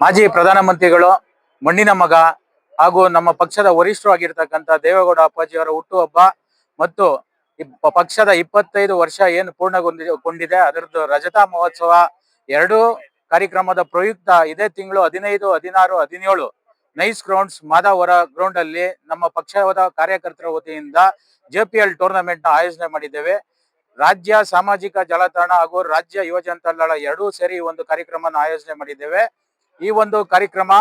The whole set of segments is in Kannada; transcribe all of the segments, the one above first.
ಮಾಜಿ ಪ್ರಧಾನಮಂತ್ರಿಗಳು, ಮಣ್ಣಿನ ಮಗ ಹಾಗೂ ನಮ್ಮ ಪಕ್ಷದ ವರಿಷ್ಠರು ಆಗಿರ್ತಕ್ಕಂಥ ದೇವೇಗೌಡ ಅಪ್ಪಾಜಿಯವರ ಹುಟ್ಟುಹಬ್ಬ ಮತ್ತು ಪಕ್ಷದ 25 ವರ್ಷ ಏನು ಪೂರ್ಣಗೊಂಡಿದೆ ಅದರದ್ದು ರಜತ ಮಹೋತ್ಸವ ಎರಡು ಕಾರ್ಯಕ್ರಮದ ಪ್ರಯುಕ್ತ ಇದೇ ತಿಂಗಳು 15, 16, 17 ನೈಸ್ ಗ್ರೌಂಡ್ಸ್ ಮಾದಾವರ ಗ್ರೌಂಡ್ ಅಲ್ಲಿ ನಮ್ಮ ಪಕ್ಷದ ಕಾರ್ಯಕರ್ತರ ವತಿಯಿಂದ JPL ಟೂರ್ನಮೆಂಟ್ ನ ಆಯೋಜನೆ ಮಾಡಿದ್ದೇವೆ. ರಾಜ್ಯ ಸಾಮಾಜಿಕ ಜಾಲತಾಣ ಹಾಗೂ ರಾಜ್ಯ ಯುವ ಜನತಾ ದಳ ಎರಡೂ ಸೇರಿ ಒಂದು ಕಾರ್ಯಕ್ರಮನ ಆಯೋಜನೆ ಮಾಡಿದ್ದೇವೆ. ಈ ಒಂದು ಕಾರ್ಯಕ್ರಮ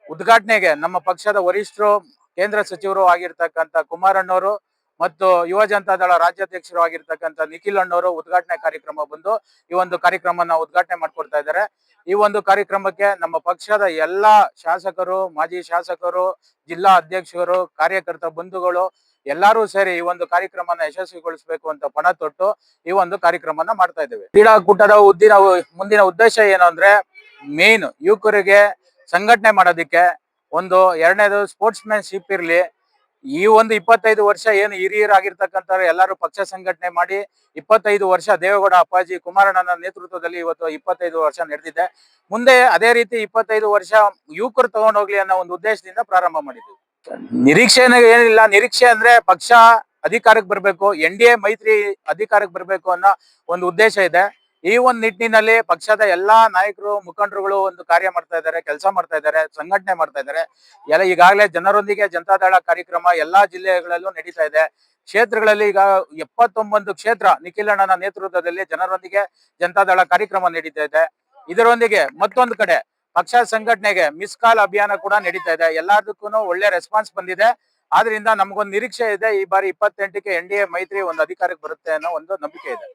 ಉದ್ಘಾಟನೆಗೆ ನಮ್ಮ ಪಕ್ಷದ ವರಿಷ್ಠರು, ಕೇಂದ್ರ ಸಚಿವರು ಆಗಿರ್ತಕ್ಕಂಥ ಕುಮಾರಣ್ಣವರು ಮತ್ತು ಯುವ ಜನತಾ ದಳ ರಾಜ್ಯಾಧ್ಯಕ್ಷರು ಆಗಿರ್ತಕ್ಕಂಥ ನಿಖಿಲ್ ಅಣ್ಣವರು ಉದ್ಘಾಟನೆ ಕಾರ್ಯಕ್ರಮ ಬಂದು ಈ ಒಂದು ಕಾರ್ಯಕ್ರಮನ ಉದ್ಘಾಟನೆ ಮಾಡ್ಕೊಡ್ತಾ ಇದ್ದಾರೆ. ಈ ಒಂದು ಕಾರ್ಯಕ್ರಮಕ್ಕೆ ನಮ್ಮ ಪಕ್ಷದ ಎಲ್ಲಾ ಶಾಸಕರು, ಮಾಜಿ ಶಾಸಕರು, ಜಿಲ್ಲಾ ಅಧ್ಯಕ್ಷರು, ಕಾರ್ಯಕರ್ತ ಬಂಧುಗಳು ಎಲ್ಲರೂ ಸೇರಿ ಈ ಒಂದು ಕಾರ್ಯಕ್ರಮನ ಯಶಸ್ವಿಗೊಳಿಸಬೇಕು ಅಂತ ಪಣ ತೊಟ್ಟು ಈ ಒಂದು ಕಾರ್ಯಕ್ರಮನ ಮಾಡ್ತಾ ಇದ್ದೇವೆ. ಕ್ರೀಡಾಕೂಟದ ಮುಂದಿನ ಉದ್ದೇಶ ಏನು ಅಂದ್ರೆ, ಮೇನ್ ಯುವಕರಿಗೆ ಸಂಘಟನೆ ಮಾಡೋದಿಕ್ಕೆ ಒಂದು, ಎರಡನೇದು ಸ್ಪೋರ್ಟ್ಸ್ ಮ್ಯಾನ್ಶಿಪ್ ಇರ್ಲಿ. ಈ ಒಂದು 25 ವರ್ಷ ಏನು ಹಿರಿಯರಾಗಿರ್ತಕ್ಕಂಥ ಎಲ್ಲರೂ ಪಕ್ಷ ಸಂಘಟನೆ ಮಾಡಿ 25 ವರ್ಷ ದೇವೇಗೌಡ ಅಪ್ಪಾಜಿ ಕುಮಾರಣ್ಣನ ನೇತೃತ್ವದಲ್ಲಿ ಇವತ್ತು 25 ವರ್ಷ ನಡೆದಿದೆ. ಮುಂದೆ ಅದೇ ರೀತಿ 25 ವರ್ಷ ಯುವಕರು ತಗೊಂಡೋಗ್ಲಿ ಅನ್ನೋ ಒಂದು ಉದ್ದೇಶದಿಂದ ಪ್ರಾರಂಭ ಮಾಡಿದ್ವಿ. ನಿರೀಕ್ಷೆ ಏನಿಲ್ಲ. ನಿರೀಕ್ಷೆ ಅಂದ್ರೆ ಪಕ್ಷ ಅಧಿಕಾರಕ್ಕೆ ಬರ್ಬೇಕು, NDA ಮೈತ್ರಿ ಅಧಿಕಾರಕ್ಕೆ ಬರ್ಬೇಕು ಅನ್ನೋ ಒಂದು ಉದ್ದೇಶ ಇದೆ. ಈ ಒಂದು ನಿಟ್ಟಿನಲ್ಲಿ ಪಕ್ಷದ ಎಲ್ಲಾ ನಾಯಕರು, ಮುಖಂಡರುಗಳು ಒಂದು ಕಾರ್ಯ ಮಾಡ್ತಾ ಇದ್ದಾರೆ, ಕೆಲಸ ಮಾಡ್ತಾ ಇದ್ದಾರೆ, ಸಂಘಟನೆ ಮಾಡ್ತಾ ಇದ್ದಾರೆ. ಈಗಾಗಲೇ ಜನರೊಂದಿಗೆ ಜನತಾದಳ ಕಾರ್ಯಕ್ರಮ ಎಲ್ಲಾ ಜಿಲ್ಲೆಗಳಲ್ಲೂ ನಡೀತಾ ಇದೆ. ಕ್ಷೇತ್ರಗಳಲ್ಲಿ ಈಗ 79 ಕ್ಷೇತ್ರ ನಿಖಿಲ್ ಅಣ್ಣನ ನೇತೃತ್ವದಲ್ಲಿ ಜನರೊಂದಿಗೆ ಜನತಾದಳ ಕಾರ್ಯಕ್ರಮ ನಡೀತಾ ಇದೆ. ಇದರೊಂದಿಗೆ ಮತ್ತೊಂದು ಕಡೆ ಪಕ್ಷ ಸಂಘಟನೆಗೆ ಮಿಸ್ ಕಾಲ್ ಅಭಿಯಾನ ಕೂಡ ನಡೀತಾ ಇದೆ. ಎಲ್ಲದಕ್ಕೂ ಒಳ್ಳೆ ರೆಸ್ಪಾನ್ಸ್ ಬಂದಿದೆ. ಆದ್ರಿಂದ ನಮಗೊಂದು ನಿರೀಕ್ಷೆ ಇದೆ, ಈ ಬಾರಿ 28ಕ್ಕೆ NDA ಮೈತ್ರಿ ಒಂದು ಅಧಿಕಾರಕ್ಕೆ ಬರುತ್ತೆ ಅನ್ನೋ ಒಂದು ನಂಬಿಕೆ ಇದೆ.